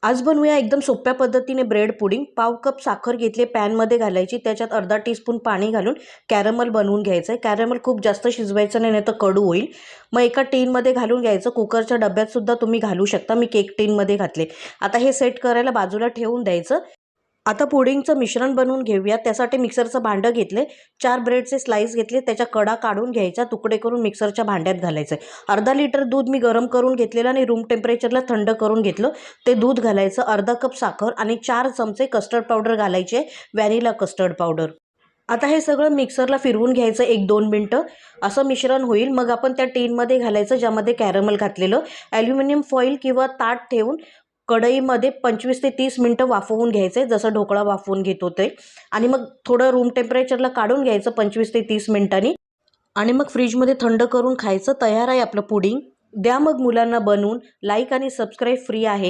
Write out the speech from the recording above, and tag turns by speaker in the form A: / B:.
A: आज बनवूया एकदम सोप्या पद्धतीने ब्रेड पुडिंग। पाव कप साखर घेतली, पॅनमध्ये घालायची, त्याच्यात अर्धा टीस्पून पाणी घालून कॅरमल बनवून घ्यायचं आहे। कॅरमल खूप जास्त शिजवायचं नाही, तर कडू होईल। मग एका टीनमध्ये घालून घ्यायचं। कुकरच्या डब्यात सुद्धा तुम्ही घालू शकता, मी केक टीनमध्ये घातले। आता हे सेट करायला बाजूला ठेवून द्यायचं। आता पुडिंगचं मिश्रण बनवून घेऊया। त्यासाठी मिक्सरचं भांडं घेतले, 4 ब्रेडचे स्लाइस घेतले, त्याच्या कडा काढून घ्यायच्या, तुकडे करून मिक्सरच्या भांड्यात घालायचे। अर्धा लिटर दूध मी गरम करून घेतलेलं आणि रूम टेम्परेचरला थंड करून घेतलं, ते दूध घालायचं। अर्धा कप साखर आणि 4 चमचे कस्टर्ड पावडर घालायचे, व्हॅनिला कस्टर्ड पावडर। आता हे सगळं मिक्सरला फिरवून घ्यायचं 1-2 मिनटं, असं मिश्रण होईल। मग आपण त्या टीनमध्ये घालायचं ज्यामध्ये कॅरमल घातलेलं। ॲल्युमिनियम फॉईल किंवा ताट ठेवून कढईमध्ये 25 ते 30 मिनटं वाफवून घ्यायचे, जसं ढोकळा वाफवून घेतो ते। आणि मग थोडं रूम टेम्परेचरला काढून घ्यायचं 25 ते 30 मिनिटांनी, आणि मग फ्रीजमध्ये थंड करून खायचं। तयार आहे आपलं पुडिंग। द्या मग मुलांना बनवून। लाईक आणि सबस्क्राईब फ्री आहे।